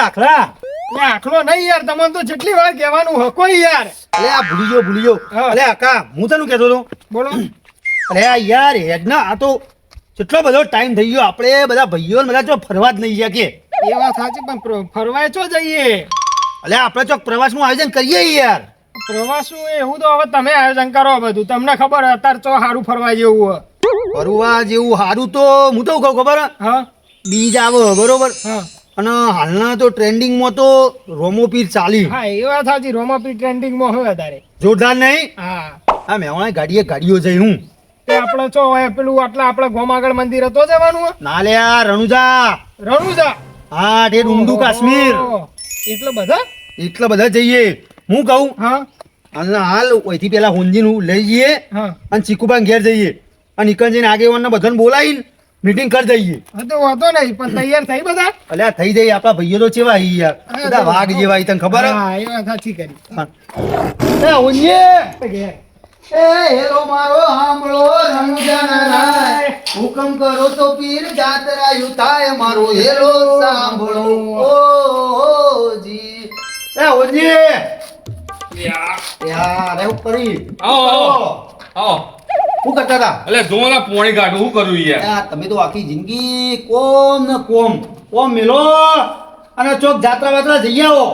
આખલા એટલે આખલો નહીં યાર, તમને તો જેટલી વાર કહેવાનું હકો યાર. અલે આ ભૂલી ગયો હા. અલે આકા હું તને કહેતો હતો બોલો. અરે આ યાર હેડના આ તો કેટલો બધો ટાઈમ થઈ ગયો આપણે બધા ભાઈઓ ને બધા જો ફરવા જ નહીં ગયા કે એ વાત સાચી, પણ ફરવાય ચો જઈએ. અલે આપણે ચોક પ્રવાસનું આયોજન કરીએ યાર. પ્રવાસનું એવું તો હવે તમે આયોજન કરો બધું. તમને ખબર અત્યારે ચો સારું ફરવા જેવું હોય. ફરવા જેવું સારું તો હું તો કહું ખબર હે? હા બીજ આવે બરોબર હા અને હાલના તો ટ્રેન્ડિંગમાં તો રોમોપીર ચાલી હા, એ વાત સાચી. રોમાપી ટ્રેન્ડિંગમાં હોય અત્યારે. જોરદાર નહીં હા, આ મેવાણા ગાડીઓ જઈ હું તે આપણે ચો હોય પેલું આટલા આપણે ગોમ આગળ મંદિર હતો જવાનું હોય. ના લે આ રણુજા રણુજા. હા તે ઊંડુ કાશ્મીર ઓહો, એટલે બધા. એટલા બધા જઈએ હું કહું હા હાલ ઓયથી પેલા હોંજીનું લઈ જઈએ હા અને ચીકુબા ઘેર જઈએ અને ઇકન જઈને આગેવાનને બધાને બોલાવીને મીટિંગ કરી દઈએ. હા, તો વાંધો નહીં, પણ તૈયાર થઈ બધા. અલ્યા થઈ જાય આપણા ભાઈઓ તો ચેવા હી યાર બધા વાઘ જેવા હી તને ખબર હે? હા, એ વાત સાચી કરી. હા. એ હોંજી એ હેલો મારો હાંભળો રણુજાના રાય હુકમ કરો તો પીર જાતરાયું થાય મારો હેલો સાંભળો ઓજી એ હોંજી યાર એવું કરી આવો શું કરતા હતા? એટલે જોવાના પોણી કાઢું શું કરું યાર યાર તમે તો આખી જિંદગી કોમ ને કોમ મેલો અને ચોક જાત્રા વાત્રા જઈ આવો.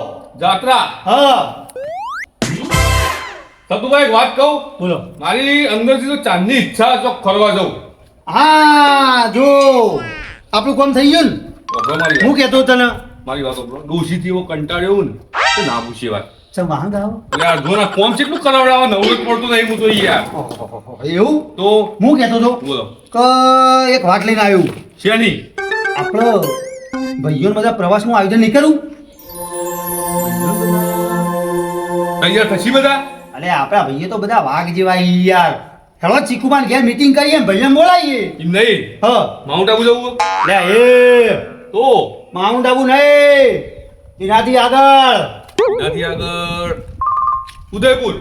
જાત્રા હા સતુભાઈ એક વાત કહું બોલો. મારી અંદરથી તો ચાંદની ઈચ્છા ચોક ફરવા જવું. હા જો આપણું કોમ થઈ ગયું ને ઓગળો મારી હું વાત. કહેતો તને મારી વાત ઓગળો. ડોશીથી એવો કંટાળ્યો ને તો ના પૂછીએ વાત ચમ વાહન ગાવ યાર જોના કોમ કેટલું કરાવડાવવા નવું જ પડતું નહીં હું તો યાર એવું તો હું કહેતો હતો બોલો કે એક વાત લઈને આવ્યું શેની આપણો ભાઈઓને બધા પ્રવાસનું આયોજન નહીં કરું તૈયાર થશી બધા અલે આપણા ભાઈઓ તો બધા વાઘ જેવા ઈ યાર હેલો ચીકુબાન ઘેર મીટિંગ કરીએ ને ભાઈને બોલાવીએ. એમ નહીં હ માઉન્ટ આબુ જવું લે એ તો માઉન્ટ આબુ નહીં એનાથી આગળ ત્યાંથી આગળ ઉદયપુર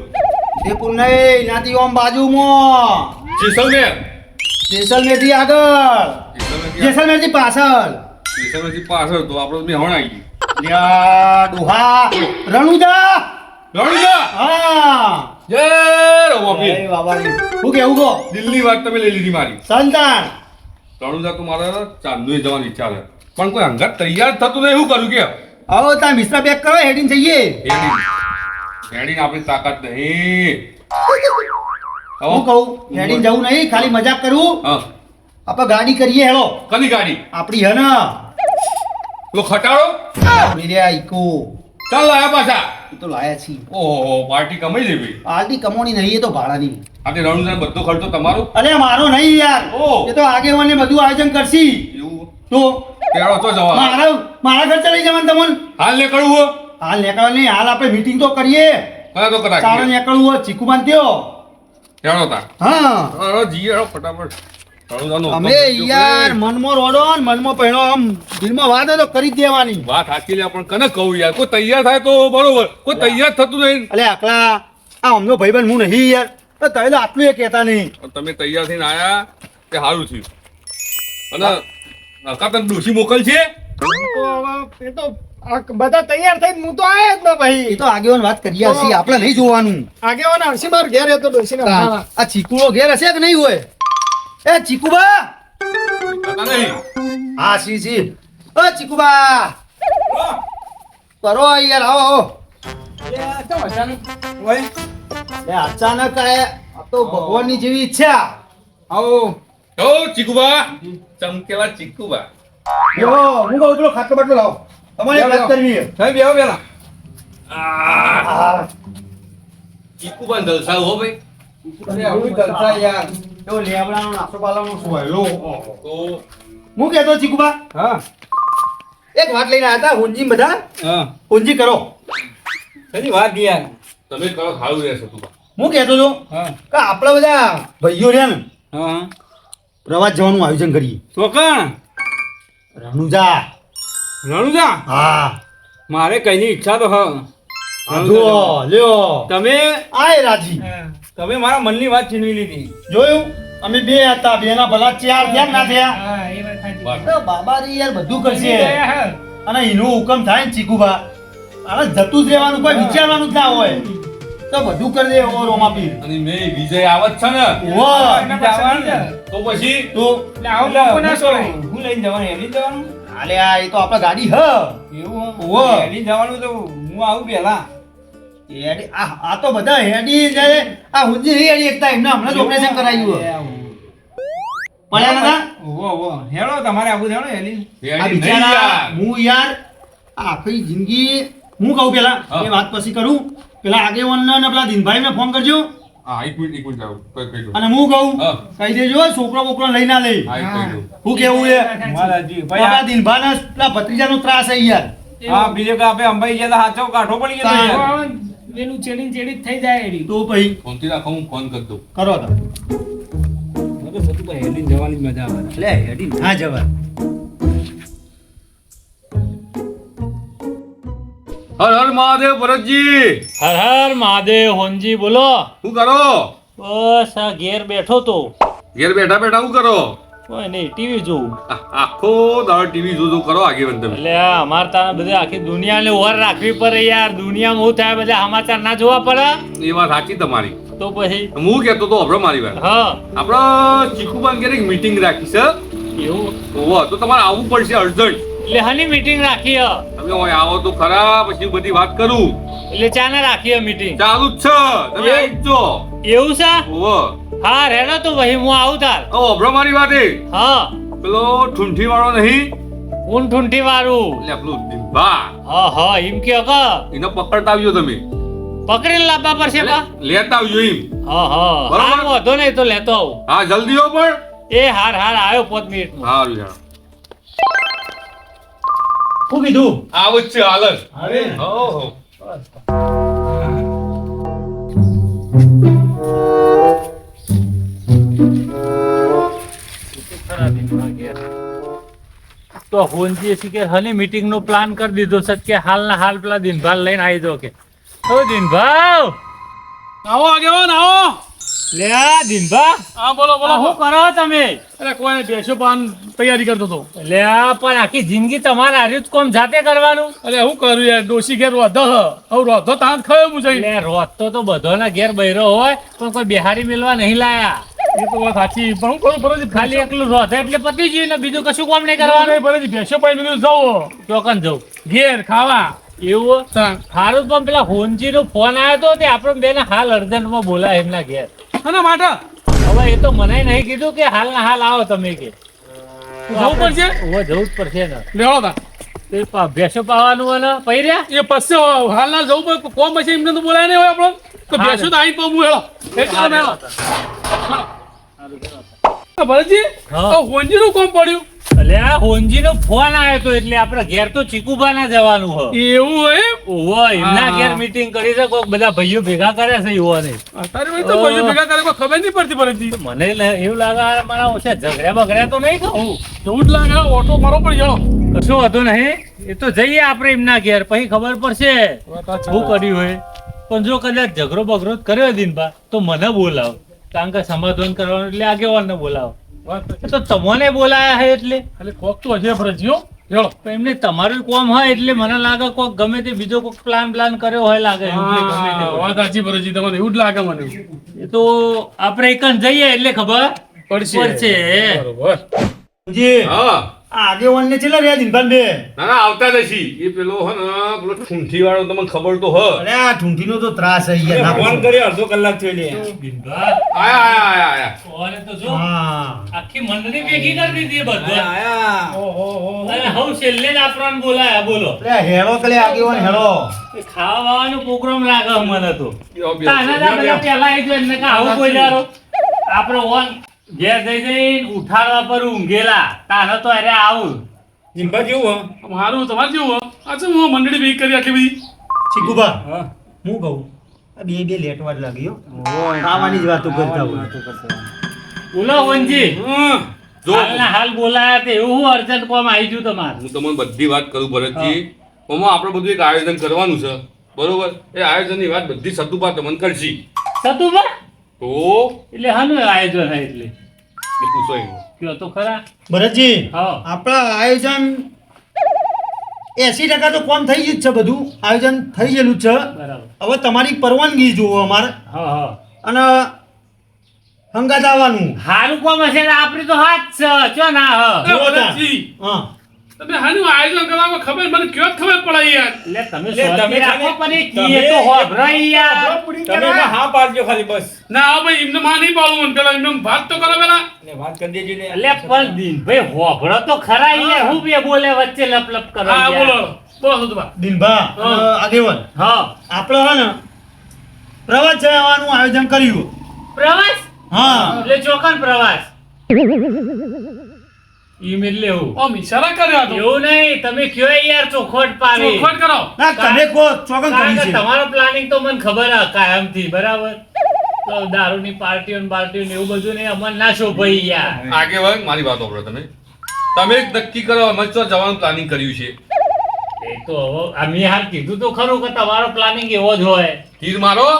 ઉદયપુર નહીં એનાથી ઓમ બાજુમાં જેસલમેર જેસલમેરથી આગળ જેસલમેરથી પાછળ જેસલમેરથી પાછળ તો આપણે મેહોણ આવી ગઈ લ્યા ડોહા રણુજા રણુજા હા જય રવાપીર એ બાબાજી હું કેવું કહો દિલ્હી વાત તમે લઈ લીધી મારી સંતાન રણુજા તો મારે ચાંદોઈ જવાની ઈચ્છા છે પણ કોઈ અંગત તૈયાર થતું નહીં એવું કરું કે આવો તાર મિશ્રા બેક કરો હેડીને જઈએ હેડીને આપણી તાકાત નહીં હું કહું હેડીને જવું નહીં ખાલી મજાક કરવું હા આપણે ગાડી કરીએ હેલો કની ગાડી આપણી હે ને પેલો ખટાડો મીડિયા ઈકો ચાલ લાયા પાછા એ તો લાયા છીએ ઓહો પાર્ટી કમાઈ જઈ પાર્ટી કમોણી નહીં એ તો ભાડાની આપણે રણુજા બધો ખર્ચો તમારો અરે મારો નહીં યાર ઓહ. એ તો આગેવાને બધું આયોજન કરશી એવું તો તેડો તો જવા મારા ખર્ચા લઈ જવાનું તમને હાલ નીકળવું હો હાલ નીકળવા નહીં હાલ આપણે મીટિંગ તો કરીએ કયા તો કરા ચાલો નીકળવું હોય ચીકુ બાંધ્યો તેડો તા હા અરે જીએ ફટાફટ રણુજાનો હુકમ અમે કરજો યાર ભાઈ. મનમાં રોડો ને મનમાં પહેણો આમ દિલમાં વાત હોય તો કરી જ દેવાની વાત સાચી લે પણ કને કહું યાર કોઈ તૈયાર થાય તો બરોબર કોઈ તૈયાર થતું નહીં અલે આકલા આ અમનો ભાઈબંધ હું નહીં યાર તો તમે તો આટલું એ કહેતા નહીં પણ તમે તૈયાર થઈને આયા તે સારું થયું અને નકા તને ડોશી મોકલ છે તો હવે એ તો આ બધા તૈયાર થઈને હું તો આયા જ ને એ ભાઈ. તો આગેવાન વાત કરીએ છીએ આપણે નહીં જોવાનું આગેવાના હરસી માર ઘેર હતો ડોશીને ભણાવવા. આ ચીકુડો ઘેર હશે કે નહીં હોય એ ચીકુબા કહેતા નહીં હા સી ઓ ચીકુબા કરો યાર આવો આવો એ અચાનક આ તો ભગવાનની જેવી ઈચ્છા આવો ઓ ચીકુબા ચમકેલા ચીકુબા જો હું કહું પેલો ખાટલો બાટલો લાવો તમારે એક વાત કરવી છે. સાહેબ બેહો પેલા. હા. ચીકુબા જલસા હો ભાઈ એવો લેબડાનો નાસ્તો પાલાનો શું હોય લો તો હું કહેતો ચીકુબા હા એક વાત લઈને આવ્યા હતા હુંજી બધા હા હુંજી કરો કઈ વાત યાર. તમે કરો સારું રહેશે તું હું કહેતો હતો હા કે આપણા બધા ભાઈઓ રહ્યા ને હા પ્રવાસ જવાનું આયોજન કરીએ તો કણ રણુજા રણુજા હા મારે કઈની ઈચ્છા તો હ જો લ્યો તમે આય રાજી તમે મારા મનની વાત છીનવી લીધી. જોયું અમે બે હતા બે ના ભલા ચાર થયા કે ના થયા વાત તો બાબાજી યાર બધું કરશે અને એનો હુકમ થાય ને ચીકુબા અને જતું જ રહેવાનું કોઈ વિચારવાનું જ ના હોય તો બધું કરી દે એવો રોમાપીર અને મેં વિજય આવત છે ને વાહ તો પછી તો એટલે આવું લોકો ના છોડાય. હું લઈને જવાનું હેલી જવાનું આલે આ એ તો આપણા ગાડી હ એવું ઓહો. હેલી જવાનું તો હું આવું પેલા હેડી આ તો બધા હેડી જાય આ હુંજી નહીં હેડી એકતા એમને હમણાં જ ઓપરેશન કરાયું પડ્યા નતા ઓહો ઓહો હેલો તમારે આવું હેલો હેલી આ નહીં બિચારા યાર. હું યાર આ આખી જિંદગી હું કહું પેલા હા. એ વાત પછી કરું પેલા આગેવાનને ને પેલા દિનભાઈને ફોન કરજો હા એક મિનિટ જાવ કહી દો અને હું કહું હા. કહી દેજો છોકરો બોકરો લઈ ના લઈ હા કહી દો હું કેવું છે મારાજી પેલા ભાઈ દિનભાઈને પેલા ભત્રીજાનો ત્રાસ છે યાર હા બીજો કે આપણે અંબાઈ ગયા હાચો કાઠો પડી ગયો હા. યાર. આવું પેલું ચેડી ચેડી જ થઈ જાય એરી. તો પછી ફોનથી રાખો હું ફોન કરી દઉં કરો તો મને તો સતું ભાઈ હેલી જવાની જ મજા આવે લે હેડી ના જવાય હર હર મહાદેવ ભરતજી હર હર મહાદેવ હોનજી બોલો. શું કરો બસ આ ઘેર બેઠો તો ઘેર બેઠા બેઠા શું કરો કોઈ નહીં ટીવી જોઉં. આખો દાડો ટીવી જોજો કરો આગેવાન તમે એટલે આ અમાર તારા બધા આખી દુનિયાને ઓર રાખવી પડે યાર. દુનિયામાં હું થાય બધા સમાચાર ના જોવા પડે એ વાત સાચી તમારી તો પછી હું કહેતો તો હભળો મારી વાત હા આપણે ચીકુબાન ઘેર એક મીટિંગ રાખી છે એવું ઓહો તો તમારે આવવું પડશે અર્જન્ટ એટલે હની મીટિંગ રાખી હ? તમે ઓય આવો તો ખરા પછી બધી વાત કરું એટલે ચાને રાખી મીટિંગ ચાલુ જ છે તમે આવી જ છો એવું છે? ઓહો હા રેડો તો ભાઈ હું આવું તાર. ઓ હભળો મારી વાત એ હા પેલો ઠુંઠી વાળો નહીં ઊન ઠૂંઠી વાળું. એટલે પેલું દિનભા હા હા એમ કયો કે એને પકડતા આવજો તમે પકડીને લાવવા પડશે પા. લેતા આવજો એમ હા હા બરોબર. હાર વાંધો નહીં તો લેતો આવું. હા જલ્દી હો પણ એ હાર હાર આવ્યો 5 મિનિટમાં. સારું યાર શું કીધું આવું જ છે હાલ જ હવે ઓહો તો હોનજી છે કે હની મીટિંગ નો પ્લાન કરી દીધો છે કે હાલ ના હાલ પેલા દિનભાલ લઈને આવી દો કે ઓ દિનભાવ આવો આગેવાન આવો. લે આ દિનભા હા બોલો બોલો. શું કરો તમે? અરે કોઈ બેસો પાન તૈયારી કરતો હતો. લે આ પણ આખી જિંદગી તમારે આર્યું જ કોમ જાતે કરવાનું. અરે હું કરું યાર ડોસી ઘેર રોધો હ. હવે રોધો તાન ખયો હું જઈને. લે રોજ તો બધાના ઘેર બૈરો હોય પણ કોઈ બિહારી મેલવા નહીં લાયા. એ તો વાત સાચી પણ હું કરું ભરતજી ખાલી એકલું રોધે એટલે પતી ગયું ને બીજું કશું કામ નહીં કરવાનું. ભરતજી બેસો પાઈ મેં કીધું જાઓ ચોકન જવું ઘેર ખાવા. એવું તાન. સારું પણ પેલા હોનજી નો ફોન આવ્યો તો તે આપણે બેને હાલ અર્જન્ટમાં બોલાય એમના ઘેર. આના માટે હવે એ તો મને નહીં કીધું કે હાલ ના હાલ આવો તમે કે જવું પડશે? હવે જવું જ પડશે ને. લેવો તા તે ભેંસો પાવાનું અને પૈર્યા એ પછી હાલ ના જવું પડે કોમ પછી એમને તો બોલાય નહીં હોય આપણો તો હા, બેસો તો આવીને પામું હેલો એટલે તમે હેલો. ભરતજી હા. હોંજી નું કોમ પડ્યું એટલે આ હોનજી નો ફોન આવ્યો તો એટલે આપણે ઘેર તો ચીકુબા ના જવાનું હોય. એવું હોય એમ? ઓહો એમના હા. ઘેર મીટિંગ કરી છે કોક બધા ભાઈઓ ભેગા કર્યા છે યુવાને. અત્યારે ભાઈ તો ભાઈઓ ભેગા કરે કોઈ ખબર નહીં પડતી ભરતજી મને એવું લાગે આ મારા ઓછા ઝઘડ્યા બગડ્યા તો નહીં કહું. જવું જ લાગે ઓટો મારો પણ હેલો કશું હતું નહીં એ તો જઈએ આપણે એમના ઘેર પછી ખબર પડશે શું કર્યું હોય. પણ જો કદાચ ઝઘડો બગડો કર્યો હોય દિનભા તો મને બોલાવો કારણ કે સમાધાન કરવાનું એટલે આગેવાનને બોલાવો. તો તમને બોલાયા છે એટલે ખાલી કોક તો હશે ભરતજી હો હેલો તો એમને તમારું કોમ હોય એટલે મને લાગે કોક ગમે તે બીજો કોક પ્લાન કર્યો હોય લાગે એમને ગમે તે હોય. વાત સાચી ભરતજી તમને એવું જ લાગે મને એ તો આપણે એકન જઈએ એટલે ખબર પડશે. બરોબર જી હા આ આગેવાનને ચેલા રહ્યા દિનભાન બે ના ના આવતા નથી એ પેલો હે ને પેલો ઠુંઠી વાળો તમને ખબર તો હ અરે આ ઢૂંઢીનો તો ત્રાસ છે યાર ના ફોન પૂછો. કર્યો અડધો કલાક થયો લે બિનભા, આયા ઓલે તો જો હા આખી મંડળી ભેગી કરી દીધી બધા આયા અને હવે છેલ્લે જ આપણને બોલાયા બોલો. અરે હેળો કલે આગેવાન હેળો એ ખાવા વાવાનો પ્રોગ્રામ લાગે મને તો બેહો, બેહો. તાના જ આ બધા પહેલા આવી ગયો એટલે કે આવું કોઈ દાડો આપણે ઓન ઘેર જઈ જઈને ઉઠાડવા પર ઊંઘેલા તાનો તો અરે આવું જીંબા કેવું મારું તમારે જેવું આ છે હું મંડળી ભેગી કરી આટલી બધી ચીકુબા હા હું કહું આ બે લેટવા જ લાગ્યો ખાવાની જ વાતો કરતા હોય બોલો વનજી હમ. જો હાલના હાલ બોલાયા તે એવું હું અર્જન્ટ કોમ આવી ગયું તમારે હું તમને બધી વાત કરું ભરતજી ઓમાં આપણે બધું એક આયોજન કરવાનું છે બરોબર એ આયોજનની વાત બધી સતુભા તમને કરશી સતુભા તો એટલે હાનું આયોજન છે એટલે એ પૂછો એમ કયો તો ખરા ભરતજી હા આપણા આયોજન 80% તો કોમ થઈ ગયું જ છે, બધું આયોજન થઈ ગયેલું જ છે. બરાબર. હવે તમારી પરવાનગી જોવો અમારે હા હા. અને હંગાત આવવાનું. હારું કોમ હશે ને આપણી તો હાથ છે ચો ના હ. એ ભરતજી, હા તમે હાનું આયોજન કરવામાં ખબર મને કયો જ ખબર પડે યાર. એટલે તમે એટલે શાંતિ તમે રાખો ખાલી- પણ એ તમે- કીએ તો હોભળો યાર. તમે એમાં હા પાડજો ખાલી બસ. ના આવો ભાઈ એમને માં નહીં પાડવું મને પેલા એમને વાત તો કરો પેલા. ને વાત કરી દેજો ને. એટલે પણ દિનભાઈ હોભળો તો ખરા યાર. હું બે બોલે વચ્ચે લપ લપ કરો હા યાર. બોલો બોલો સુધબા. દિનભા હા. આગેવાન હા. આપણે હે ને પ્રવાસ જવાનું આયોજન કર્યું. પ્રવાસ હા એટલે ચોકન પ્રવાસ ઈમેલ લેવું ઓમ ઈશારા કર્યો હતો. એવું નહીં તમે કયો યાર ચોખવટ પાડી ચોખવટ કરો. ના તમે કહો ચોકન કારણ કરી કે છે. તમારો પ્લાનિંગ તો મને ખબર હે કાયમથી બરાબર તો દારૂની પાર્ટીઓ ને બાર્ટીઓ ને એવું બધું ને અમને ના શોભાઈ યાર આગેવાન મારી વાત સાંભળો તમે. તમે જ નક્કી કરો અમે તો જવાનું પ્લાનિંગ કર્યું છે. એ તો હવે અમે હાલ કીધું તો ખરું કે તમારો પ્લાનિંગ એવો જ હોય તીર મારો.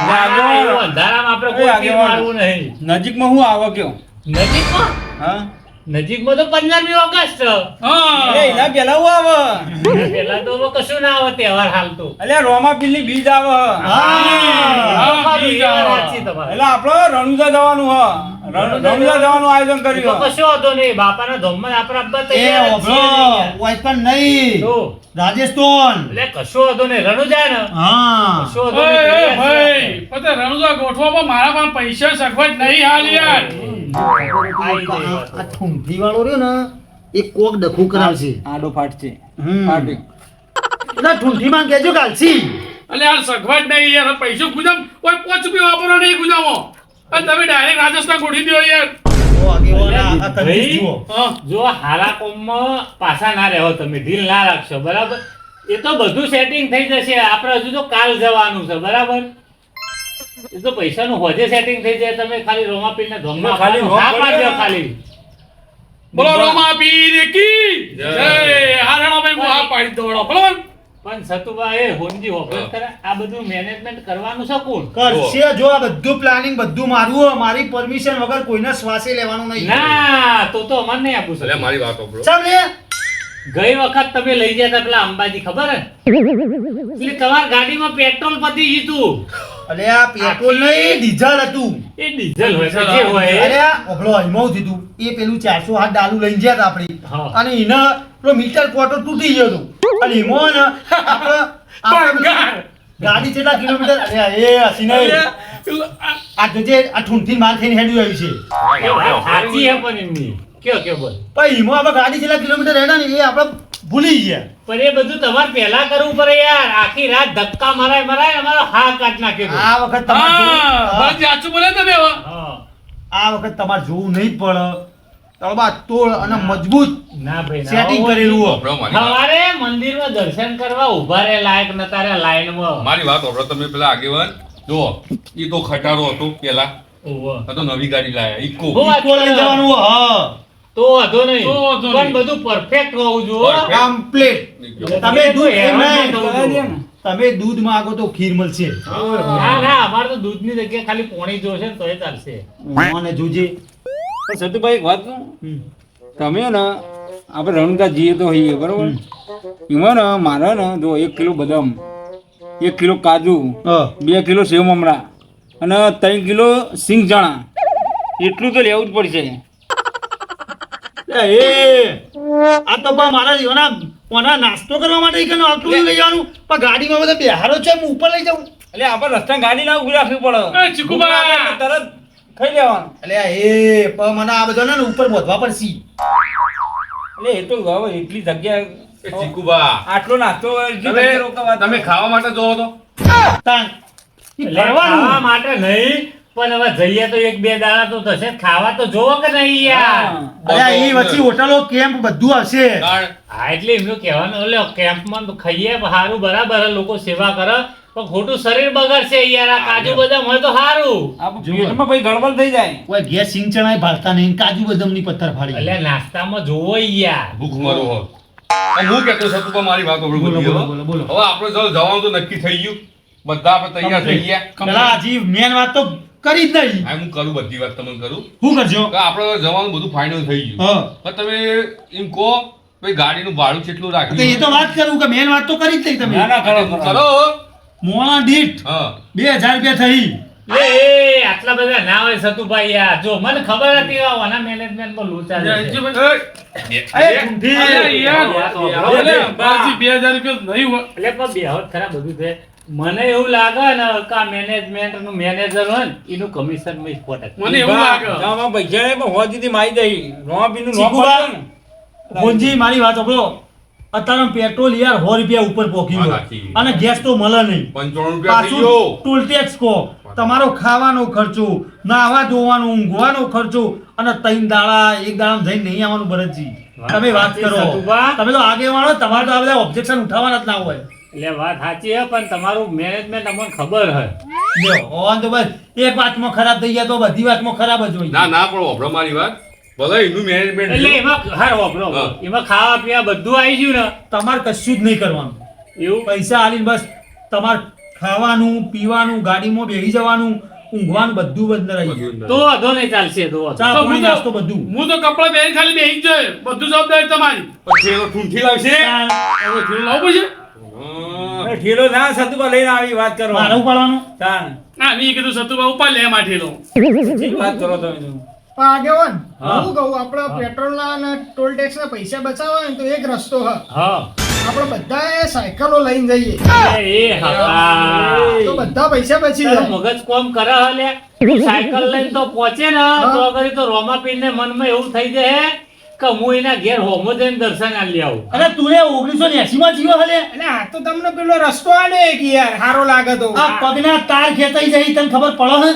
ના, એવું અંધારામાં આપણે કોઈ તીર આગેવાન. મારવું નહીં નજીકમાં હું આવો કયો? નજીકમાં હા નજીકમાં તો 15મી ઓગસ્ટ હા એટલે એના પહેલા હું આવે? પેલા તો હવે કશું ના આવે તહેવાર હાલ તો એટલે રોમાપીરની બીજ આવે. ખરું, બીજ એ વાત આવે. સાચી તમારી. એટલે આપણે રણુજા જવાનું હ. રણુજા જવાનું આયોજન તો કર્યું હ. કશો વાંધો નહીં બાપાના ધોમમાં આપણે આપવા એ તૈયાર જ ઓભળો છીએ ને યાર. વાયકન નહીં તો રાજસ્થાન. એટલે કશો વાંધો નહીં રણુજા ને હા કશો વાંધો ઓય, નહીં, ઓય, તૈયાર ભાઈ છીએ પોતે રણુજા ગોઠવામાં મારા પાસે પૈસા સખવત નહીં હાલ યાર. આપણે. આઈ જાય વાત. આ ઠુંઠી વાળો રહ્યો ને એ કોક ડખું કરાવશે. આડો ફાટ છે. હમ. ફાટી. ના ઠુંઠી માં કહેજો કાલસી. અલે યાર સગવડ નહીં યાર પૈસો ગુજામ કોઈ 5 રૂપિયા વાપરો નહીં ગુજામો. અને તમે ડાયરેક્ટ રાજસ્થાન ગોઠવી દો યાર. ઓ આગેવાન આ તકલીફ ભાઈ, જુઓ. હા જો હારા કોમમાં પાછા ના રહો તમે ઢીલ ના રાખશો બરાબર એ તો બધું સેટિંગ થઈ જશે આપણે હજુ તો કાલ જવાનું છે બરાબર એ તો પૈસાનું હોજે સેટિંગ થઈ જાય તમે ખાલી રોમાપીરને ધોમમાં ખાલી રોમ ના પાડજો પડે. ખાલી બોલો રોમાપીર કી જય. હારાણો ભાઈ હું આ પાડી દોડો બરોબર. પણ સતુભા એ હોનજી હોફરત કરે આ બધું મેનેજમેન્ટ કરવાનું છે કોણ કરશે જો આ બધું પ્લાનિંગ બધું મારું હો. મારી પરમિશન વગર કોઈના શ્વાસે લેવાનું નહીં. ના તો અમારે નહીં આપું અલે છે મારી વાત સાંભળો. ચાલ લે. ગઈ વખત તમે લઈ ગયા હતા પેલા અંબાજી ખબર હે એટલે તમારી ગાડીમાં પેટ્રોલ પતી ગયું અલે આ પેટ્રોલ નહીં ડીઝલ હતું. એ ડીઝલ હોય કે જે હોય અરે આ ઓભળો હમણાં થયું એ પેલું 408 ડાલુ લઈને ગયા હતા આપણી. હા. અને એના પેલો મીટર ક્વાર્ટર તૂટી ગયો હતો. અને એમાં ને આપણે ગાડી કેટલા કિલોમીટર અરે એ હસી નહીં. આ જોજે આ ઠૂંઠી માર ખાઈને હેડ્યું આવ્યું છે. એ વાત સાચી હે પણ એમની કયો બોલ પણ એમાં આપણે ગાડી કેટલા કિલોમીટર હેડા ને એ આપણે ભૂલી ગયા. પણ એ બધું તમારે પહેલા કરવું પડે યાર આખી રાત ધક્કા મરાય અમારો હા કાઢ નાખ્યો તો. આ વખત તમારે હા જોવું- બસ સાચું બોલે તમે હવે. હા. આ વખત તમારે જોવું નહીં પડે. તળબા તોડ અને મજબૂત ના ભાઈ ના. સેટિંગ કરેલું હો. સાંભળો મારી વાત. સવારે મંદિરમાં દર્શન કરવા ઉભા રહે લાયક નતા રે લાઈનમાં મારી વાત સાંભળો તમે પેલા આગેવાન જો એ તો ખટારો હતો પેલા ઓહો. આ તો નવી ગાડી લાયા ઈકો. બહુ વાત ઈકો લઈને જવાનું હો. હા તો વાંધો નહીં તો વાંધો પણ નહીં. બધું પરફેક્ટ હોવું જોઈએ Perfect. કમ્પ્લીટ. જો. તમે દૂધ એમ નહીં. કરાવી દે ને. તમે દૂધ માંગો તો ખીર મળશે. ના ના અમારે તો દૂધની જગ્યાએ ખાલી પોણી જોશે ને તોય ચાલશે અને જોજે પણ સતુભાઈ એક વાત કહું? તમે ને આપણે રણુજા જઈએ તો હોઈએ બરોબર એમાં ને મારે ને જો 1 કિલો બદામ 1 કિલો કાજુ 2 કિલો સેવ મમરા અને 3 કિલો સિંગ ચણા એટલું તો લેવું જ પડશે. એ આ તો બા મારા જીવના કોના નાસ્તો કરવા માટે કે આટલું લઈ જવાનું પણ ગાડીમાં બધા બેહારો છે હું ઉપર લઈ જાઉં. એટલે આપણે રસ્તા ગાડી ના ઉભી રાખવી પડે. એ ચીકુબા. તરત ખાઈ લેવાનું. એટલે એ પણ મને આ બધો ને ઉપર બોધવા પડશે. એટલે એ તો હવે એટલી જગ્યા એ ચીકુબા આટલો નાસ્તો એટલી જગ્યા રોકાવા તમે ખાવા માટે જોવો તો તાણ. એટલે ખાવા માટે નહીં પણ હવે જઈએ તો 1-2 દાડા તો થશે જ. ખાવા તો જોવો કે નહીં યાર અરે એ વચ્ચે હોટલો કેમ્પ બધું હશે. તાણ. હા એટલે એમનું કહેવાનું એટલે કેમ્પમાં તો ખાઈએ સારું બરાબર લોકો સેવા કરે પણ ખોટું શરીર બગડશે યાર આ કાજુ બદામ હોય તો સારું પેટમાં પછી ગડબડ થઈ જાય. કોઈ ગેસ સિંગ ચણાય ભાળતા નહીં કાજુ બદામની પથ્થર ફાડી. એટલે નાસ્તામાં જોવો યાર ભૂખ મરો હો અને હું કહેતો સતુભા મારી વાત સાંભળો બોલો, બધી બોલો, હવે. બોલો, બોલો. હવે આપણે જો જવાનું તો નક્કી થઈ ગયું બધા આપણે તૈયાર થઈ ગયા પેલા હજી મેન વાત તો કરી જ નહીં. હા હું કરું બધી વાત તમને કરું શું કરજો? કે આપણે જવાનું બધું ફાઇનલ થઈ ગયું હા. પણ તમે એમ કહો પછી ગાડીનું ભાડું કેટલું તો એ રાખ્યું તો વાત કરું કે મેન વાત તો કરી જ નહીં તમે ના ના કરો કરો મોણા દીઠ હા 2000 રૂપિયા થઈ એ આટલા બધા ના હોય સતુભાઈ યાર જો મને ખબર હતી કે આના મેનેજમેન્ટમાં લોચા છે એટલે પણ બેહોત ખરા બધું છે મને એવું લાગે ને કે આ મેનેજમેન્ટ નું મેનેજર હોય ને એનું કમિશન માં સ્પોટ મને એવું લાગે આમાં પૈસા નહીં પણ હોજીથી મારી દઈ રોમાપીનું નામ ચીકુબા. પડે ને. ભોનજી મારી વાત સાંભળો અત્યારે પેટ્રોલ યાર 100 રૂપિયા ઉપર પોકી હા, ગયો સાચી. અને ગેસ તો મળે નહીં 55 રૂપિયા થઈ પાછું ગયો ટોલ ટેક્સ કો તમારો ખાવાનો ખર્ચો નાહવા ધોવાનો ઊંઘવાનો ખર્ચો અને 3 દાડા એક દાડા જઈને નહીં આવવાનું ભરતજી તમે વાત કરો સતુભા. તમે તો આગેવાનો તમારે તો આ બધા ઓબ્જેક્શન ઉઠાવવાના જ ના હોય એટલે વાત સાચી છે પણ તમારું મેનેજમેન્ટ અમને ખબર છે લ્યો હોવાન તો બસ એક વાતમાં ખરાબ થઈ ગયા તો બધી વાતમાં ખરાબ જ હોય ના ના પણ વાપરો મારી વાત ભલે એનું મેનેજમેન્ટ એટલે એમાં હાર વાપરો હા. એમાં ખાવા પીવા બધું આવી ગયું ને તમારે કશું જ નહીં કરવાનું એવું પૈસા આલીને બસ તમારે ખાવાનું પીવાનું ગાડીમાં બેસી જવાનું ઊંઘવાનું બધું બંધ રહી ગયું તો વાંધો નહીં ચાલશે તો વાંધો. ચા પાણી નાસ્તો બધું હું તો કપડા પહેરી ખાલી બેસી જ જાય બધું જવાબદારી તમારી પછી એનો ઠૂંઠી લાવશે હવે થોડું લાવવું છે હા. અરે ઠેલો ના સતુભા લઈને આવી વાત કરો મારે ઉપાડવાનું તાણ ના મેં કીધું સતુભા ઉપર લે માઠેલો શી વાત કરો તમે તો? પણ આગેવાન હા. હું કહું આપણે પેટ્રોલના અને ટોલ ટેક્સના પૈસા બચાવવા હોય ને તો એક રસ્તો હ હા આપણે બધાએ સાયકલો લઈને જઈએ એ હા તો બધા પૈસા બચી તારું જાય મગજ કોમ કરે હલે સાયકલ લઈને તો પહોંચે ને તો અગર તો રોમાપીરને મનમાં એવું થઈ જાય કે હું એના ઘેર હોમો જઈને દર્શન આલી આવું અરે તું 1980 માં જીવો હલે એટલે આ તો તમને પેલો રસ્તો આલે કે યાર સારો લાગે તો આ પગના તાર ખેંચાઈ જાય તને ખબર પડે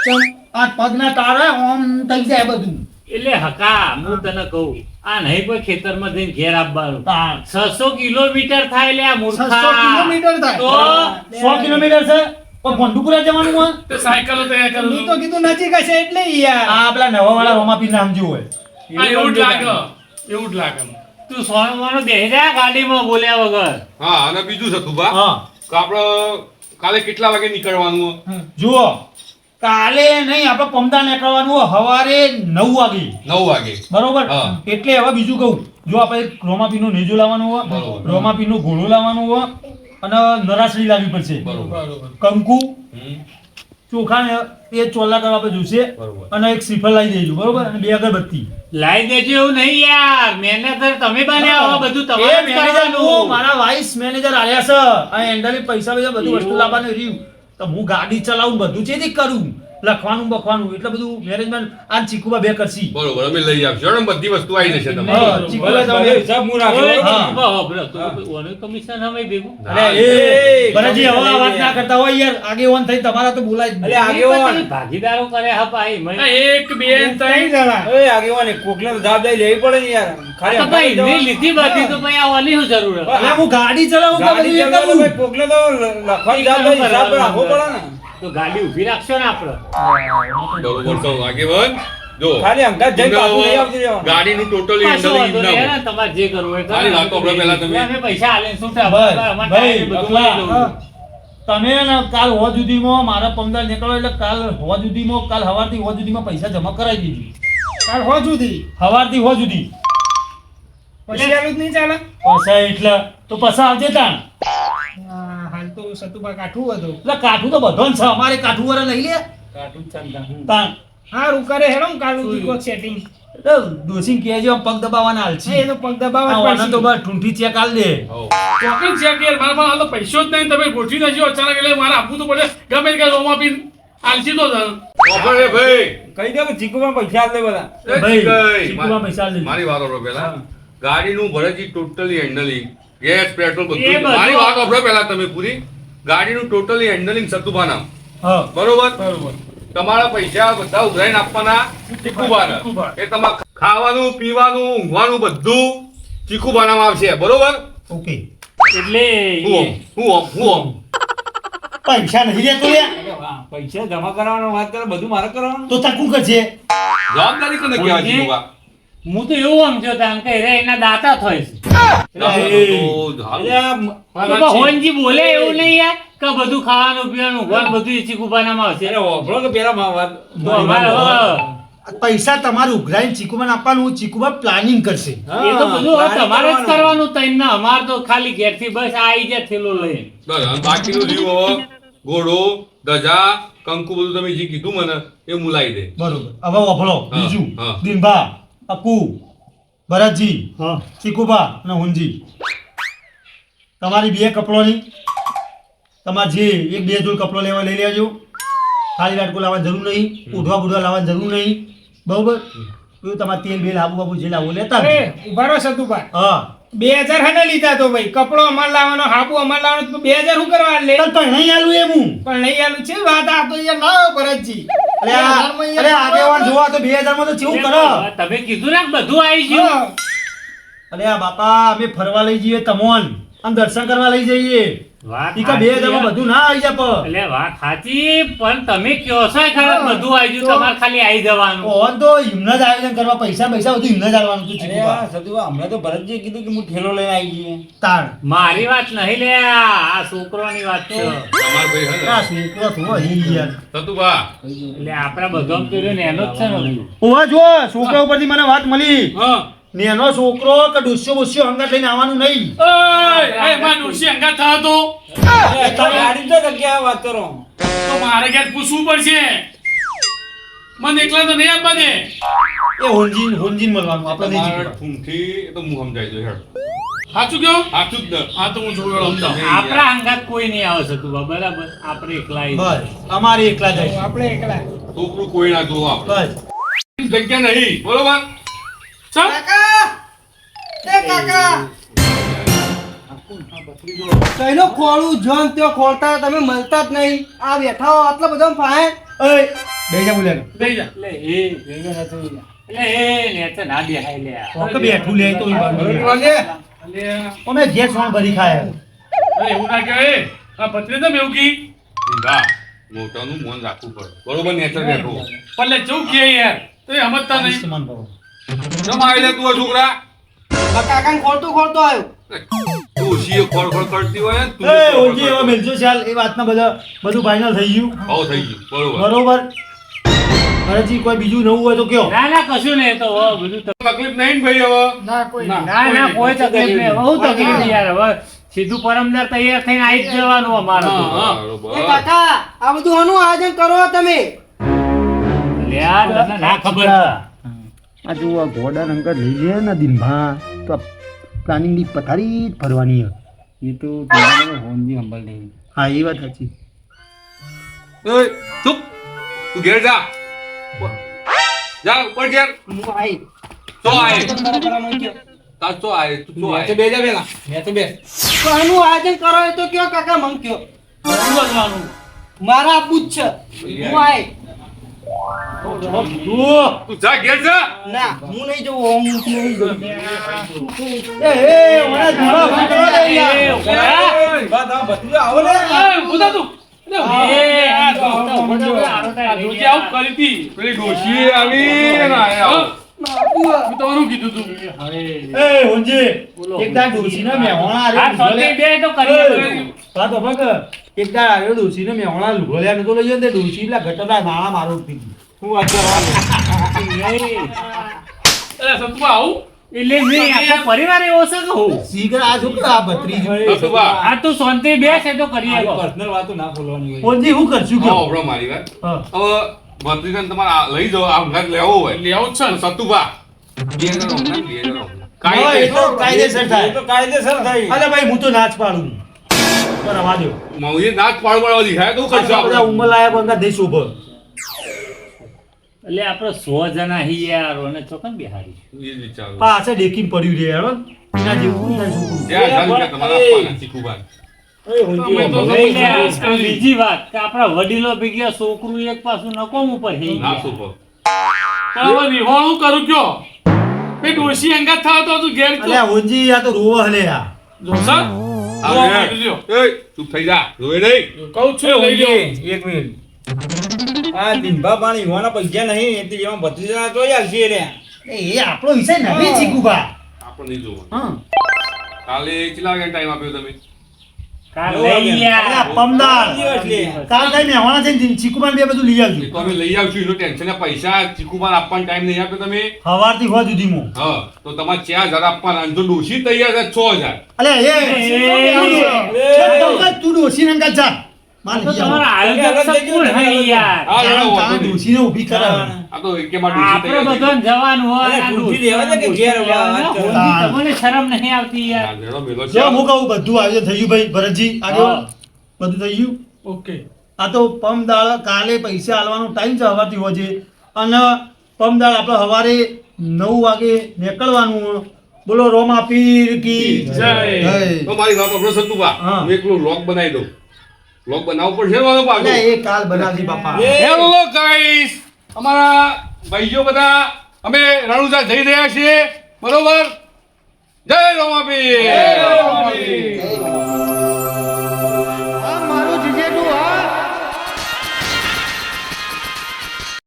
હે આ પગના તાર હે, ઓમ થઈ જાય બધું એટલે હકા હું તને કહું આ નહીં કોઈ ખેતરમાં જઈને ઘેર આપવાનું તાર 600 કિલોમીટર થાય લે આ 600 મૂર્ખા કિલોમીટર થાય તો 100 કિલોમીટર છે પણ ભંડુપુરા જવાનું હોય તે સાયકલો તૈયાર કરું મેં તો છું કીધું નજીક હશે એટલે ઈ યાર આ પેલા નવા વાળા રોમાપીર નામ જેવું હોય આ એવું જ લાગે એવું જ લાગે તું સોનો મોનો બેહી જા ગાડીમાં બોલ્યા વગર હા અને બીજું છે તુભા હા કે આપણે કાલે કેટલા વાગે નીકળવાનું જુઓ કાલે નહીં આપણે પમદા નીકળવાનું હોય સવારે 9 વાગે 9 વાગે બરોબર હા. એટલે હવે બીજું કહું જો આપણે રોમાપીરનું નેજો લાવવાનું હોય બરોબર. રોમાપીરનું ઘોડું લાવવાનું હોય અને નરાસડી લાવવી પડશે બરોબર કંકુ હમ. ચોખા ને એ ચોલા કરવા આપણે જોશે બરોબર. અને એક શ્રીફળ લાવી દેજો બરોબર અને 2 અગરબત્તી લાઈ દેજો એવું નહીં યાર મેનેજર તમે બન્યા હો બધું એ તમારે જ મેનેજર હું કરવાનું. મારા વાઇસ મેનેજર આયા છે આ હેન્ડલ પૈસા બધા બધું વસ્તુ લાવવાનું રહ્યું તો હું ગાડી ચલાવું બધું ચેથી કરું લખવાનું બખવાનું એટલે બધું મેનેજમેન્ટ આ ચીકુબા બે કરશી બરોબર અમે લઈ આવશું હેડો, બધી વસ્તુ આવી જશે હા, તમારી ચીકુબા બધે તમે હિસાબ હું ઓય, રાખું. હા. ચીકુબા હોભળો, તો ઓનું કમિશન અમે ભેગું અરે એ ભરતજી હવે આ વાત ના કરતા હોય યાર આગેવાન થઈ તમારા તો બોલાય જ નહીં. અરે આગેવાન ભાગીદારો કરે હા ભાઈ મેં- આ એક બે ત્રણ ત્રણ જણા એ આગેવાન કોકને તો જવાબદારી લેવી પડે ને યાર ખાલી તો ભાઈ હંકારી નહીં લીધી બધી તો ભાઈ આ ઓલી શું જરૂર હે? અરે હું ગાડી ચલાવું કે ગાડી બધું એ ચલાવો કરું ભાઈ, કોકને તો લખવાની જવાબદારી હિસાબ રાખવો પડે ને. તો ગાડી ઊભી રાખશો ને આપણે બરોબર તો આગેવાન જો ખાલી હંકાત જઈને પાછું લઈ આવતી રહેવાનું. ગાડીનું ટોટલી પાછો વાંધો નહીં, હેન્ડલિંગ હેને, તમારે જે કરવું હોય ખાલી કરો. વાત તો આપણે પહેલા તમે- અમે પૈસા આલીને છૂટા. ભાઈ, અમારે ભાઈ, બધું અકલા, લઈ જવું. તમે ને કાલ હોવા સુધીમાં મારા 15 નીકળો એટલે કાલ હોવા સુધીમાં કાલ સવારથી હોવા સુધીમાં પૈસા જમા કરાવી દીધી તાર હો સુધી સવારથી હોવા સુધી પછી આલું જ નહીં ચાલે પાછા એટલે તો પાછા આવજે તાણ હા, હાલ તો સતુભા કાઠું હતું એટલે કાઠું તો બધો છે અમારે કાઠું વાળા લઈ લે કાઢું જ ચાલતા. તાણ હારું કરે હેડો ને કાલું દીકોક સેટિંગ એટલે ડોસીને કહેજો આમ પગ દબાવવાના હાલ એ તો પગ દબાવવા જ છે તો પડશે. બસ ઠૂંઠી ચેક આલ દે ચોકન છે કે યાર મારા પાસે હાલ તો પૈસો જ નહીં તમે ગોઠવી નાખ્યો અચાનક એટલે મારે આપવું તો પડે ગમે તે રોમાપીર આલસી તો છે. ઓફર રે ભાઈ કહી દો કે ચીકુમાં પૈસા આપે બધા એ ભાઈ, ચીકઈ, ચીકુમાં પૈસા આલી. મારી વાત સાંભળો પહેલા ગાડીનું ભરેજી ટોટલી હેન્ડલિંગ ગેસ પેટ્રોલ એ બધું બધું. મારી વાત સાંભળો પહેલા તમે પૂરી ગાડીનું ટોટલી હેન્ડલિંગ સતુભાના હા બરોબર તમારા પૈસા બધા ઉઘરાઈને આપવાના ચીકુબાના એ તમારે ખાવાનું પીવાનું ઊંઘવાનું બધું ચીકુબાનામાં આવશે બરોબર ઓકે એટલે હું ઓમ પૈસા નથી દેતો લે પૈસા જમા કરવાનો વાત કરે બધું મારે કરવાનું. તો તકું કરજે જવાબદારી કોને કહેવાય કોની? ચીકુબા હું તો એવું સમજ્યો તા કે રે એના દાતા થાય છે તો એટલે હારું. આ તો પણ હોનજી બોલે એવું નહીં યાર કે બધું ખાવાનું પીવાનું ઊંઘવાનું બધું ચીકુબાનામાં આવશે અરે વાપરો કે પેલા વાત તો અમારે હવે પૈસા તમારે ઉઘરાઈને ચીકુબાને આપવાનું, ચીકુબા પ્લાનિંગ કરશે. એ તો બધું હવે તમારે જ કરવાનું તઈને ના અમાર તો ખાલી ઘેરથી બસ આવી જાય થેલો લઈને બસ અને બાકીનું રહ્યું હવે ઘોડો ધજા કંકુ બધું તમે જે કીધું મને એ હું લાવી દે. બરોબર. હવે વફળો હા, બીજું હા. દિનભા, અકુ, ભરતજી, ચીકુબા અને હુંજી, તમારી બે કપડોની તમારે જે એક બે જોડ કપડો લેવા લઈ લેજો. ખાલી વાટકો લાવવાની જરૂર નહીં, ઉઢવા બુઢવા લાવવાની જરૂર નહીં. બરોબર. પેલું તમારે તેલ બેલ આબુ બાબુ જે લાવવું લેતા અરે આવજો. ઉભા રહો સતુભા, હા 2000 હને લીધા તો ભાઈ, કપડો અમાર લાવવાનો, હાબુ અમાર લાવવાનો, તો 2000 શું કરવા લે? તને પણ નહીં આલું એમ હું. પણ નહીં આલું છે વાત, આ તો યાર ના ભરતજી. અરે અરે આગેવાન જોવા તો 2000 માં તો કેવું કરો. તમે કીધું ને કે બધું આવી ગયું હા. અરે આ બાપા અમે ફરવા લઈ જઈએ તમોન અને દર્શન કરવા લઈ જઈએ. વાત ઈ કા 2000 માં બધું ના આવી જાય પણ. એટલે વાત સાચી પણ તમે કયો છો ખરા બધું આવી ગયું તમારે ખાલી આવી જવાનું ઓન તો હિમના જ આયોજન કરવા પૈસા બધું હિમના જ આલવાનું હતું અરે ચીકુબા. આ સદુભા, હમણાં તો ભરતજીએ કીધું કે હું ઠેલો લઈને આવી જઈએ. તાણ મારી વાત નહીં લે આ છોકરોની વાત છે તમારે ભાઈ હે આ ને છોકરો થોડો હી યાર. સતુભા એટલે આપણા બધો કર્યો ને એનો જ છે ને બધું. ઓવા જો છોકરા ઉપરથી મને વાત મળી. હા નેનો છોકરો કે ડોસ્યો બોસ્યો અંગાત લઈને આવવાનું નહીં. એ માં ડોશી અંગા થયો તો અરે તમે ગાડી તો જગ્યાએ વાત કરો. તો મારે ઘેર પૂછવું પડશે મને એકલા તો નહીં આપવા દે એ હોનજીન મળવાનું આપણે નહીં તમારે ચીકુબા. ઠૂંઠી એ તો હું સમજાઈ દઉં હેડ. સાચું કયો સાચું જ ને. હા તો હું જોયો સમજાવ આપણા અંગાત કોઈ નહીં આવે શકતું બરાબર આપણે એકલા આવી બસ અમારે એકલા જાય. આપણે એકલા. છોકરું કોઈ ના જોવા આપણે. બસ જગ્યા નહીં બરોબર. ચલ કઈનો ખોળું જોન ત્યો ખોળતા તમે મળતા જ નહીં. આ બેઠા હો આટલા બધા ફાય. ઓય બેજા બોલ્યા. દઈ જા એટલે એ નેચે ના બેહાય લે કોક બેઠું લે તો અલ્યા અમે ઘેર સોણ ભરી ખાય. અરે એવું ના કહેવાય આ પત્રી તો મેવું કી ઈંડા, મોટાનું મન રાખવું પડે બરોબર. નેચર બેઠો પણ લે ચૌ કે યાર તો એ સમજતા નહીં સમાન ભાવ. જમાઈ લે તું આ છોકરા. કાકાને ખોળતો ખોળતો આવ્યો. તું ઓછી ખોળ ખોળ કરતી હોય ને, તું એ ખોળ ખોળ ઓજી એવા કરતો. મેલજો ચાલ એ વાતના બધું ફાઇનલ થઈ ગયું. હઉ થઈ ગયું બરોબર. બરોબર. હજી કોઈ બીજું નવું હોય તો કયો. ના ના કશું નહીં એ તો હવે બધું તકલીફ નહીં ને ભાઈ હવે. ના કોઈ નહીં. ના ના કોઈ તકલીફ નહીં બહુ તકલીફ નહીં યાર હવે સીધું પરમદાર તૈયાર થઈને આવી જ જવાનું અમારે તો. બરોબર. એ કાકા આ બધું આનું આયોજન કરો તમે. લે આ તને ના ખબર છે. આ જો આ ઘોડા રંગર લઈ લે ને દિનભા તો પ્લાનિંગ ની પથારી જ ફરવાની છે. એ તો તમારે હોનજી સંભાળ લેવી. હા એ વાત સાચી. ઓય, ચૂપ. તું ઘેર જા. જા ઉપર ઘેર. હું આઈ. તો આય. બરાબર મૂક્યો. તાર તો આય, તું તો આય. બે જા પેલા મેં તો બે તો આનું આયોજન કરો એ તો કયો કાકા મન કયો. શું બોલવાનું? મારા આપવું જ છે. હું આઈ. તું જા ઘેર જા. ના હું નહીં જવું હું નહીં જવું. એ ઓલા દિનભા ભાઈ કરવા દે યાર. એ, ઉભા. આવો ને. એ ઉધા તું એ, આ તો ઉભા તો આરો થાય. આ ડોશી આવું કરી હતી પેલી ડોશી આવી ને આયા. મેં તમારું કીધું તું એ હોનજી એક દાડ ડોશીને મેહોણા આ આર્યો સોતે બે તો કરીએ બધું. વાત તો ફક એક દાડ આર્યો ડોશીને મેહોણા લુગડો લેવાનો તો લઈ જતો ડોશી પેલા ગટરના નાણા મારો થઈ ગયું. હું વાત કરવાનું. નહીં. અરે સંતુભા આવું એટલે નહીં, આખો પરિવાર એવો છે કે હું શીઘ્ર આ છોકરા આ ભત્રીજો. સતુભા, આ તું શાંતિ બેસ એ તો કરીએ આવી પર્સનલ વાતો ના બોલવાની હોય. હોનજી હું કરશું આવો કયો. આપણો મારી વાત. હા. હવે ભત્રીજાને તમારે આ લઈ જાઓ, આ ઘર લેવો હોય. લેવું જ છે ને. સતુભા, 2000 હમણાં, 2000 હમણાં. હા, એ તો કાયદેસર એ થાય. તો કાયદેસર થાય. અલે ભાઈ હું તો નાચ પાડું. પણ આવા દો. મૌએ નાચ પાડવા દીધા તો કરશો આ બધા આપણે. ઉંમરલાયક બંગા દેશ ઉભો. એટલે આપણે 100 જણા હી યાર અને ચોકન બિહારી એ જ વિચારો. પાસે ડેકીને પડ્યું રે યાર. એના જેવું નહીં છોકરું. જ્યાં જાણ કે તમારે આપવાના ચીકુબાને. એ હોનજી અમે તો સંભાળ. બીજી વાત કે આપણા વડીલો ભેગી છોકરું એક પાછું નકોમ ઉપર હી ના સુપર. પણ હવે નિહોળું કરું કયો બે ડોશી અંગા થયો તો તું ઘેર અલ્યા હોનજી આ તો રોવા હલે આ. જોસા આવે. એય, ચૂપ થઈ જા. રોય નહીં. કહું છું લઈ લ્યો હોનજી, એક મિનિટ. આ દિનભા પાણી યુવાના પૈસા નહીં એટલે એમાં ભત્રીજાના જોઈ આવશે રે. એ આપણો વિષય નથી ચીકુબા. આપણે નહીં જોવાનું. હા. કાલે કેટલા વાગે ટાઈમ આપ્યો તમે? કાલ લઈ યાર. પમદાર દિવસ લે. કાલ કઈ મહેમાન છે ને ચીકુમાન બે બધું લઈ આવજો એ તો અમે લઈ આવશું એનું ટેન્શન પૈસા ચીકુબાર આપવાનો ટાઈમ નહીં આપે તમે સવારથી હોવા સુધીમાં હા તો તમારે 4000 આપવાના અને જો ડોશી તૈયાર છે 6000 અલે તું ડોસી ને જા માન તો તમારા આયોજક સંપૂર્ણ હે યાર. હા લડો વાંધો નહીં. ડોસીને ઊભી કરાવે આ તો એકેમાં ડોશી આપણે તૈયાર છે. બધાને જવાનું હોય અરે આ ખુરશી ડોશી લેવા દે કે ઘેર લેવાના. વાત કરે. તમને શરમ નહીં આવતી યાર. હા, લડો મેલો છે. જો હું કહું બધું આયોજન થઈ ગયું ભાઈ ભરતજી આગળ હા. બધું થઈ ગયું ઓકે આ તો પમદાળ કાલે પૈસા આલવાનો ટાઈમ છે હવારથી હોજે અને પમદાળ આપણે સવારે 9 વાગે નીકળવાનું બોલો રોમા પીર કી જય. જય. તો મારી વાત આપણો સતુભા હા. હું એકલું લોક બનાવી દઉં લોક બનાવવું પડશે ને મારો પાછો. અલે એ કાલ બનાવજી બાપા હેલો ગાઈસ અમારા ભાઈઓ બધા અમે રણુજા જઈ રહ્યા છીએ બરોબર જય રોમાપીર.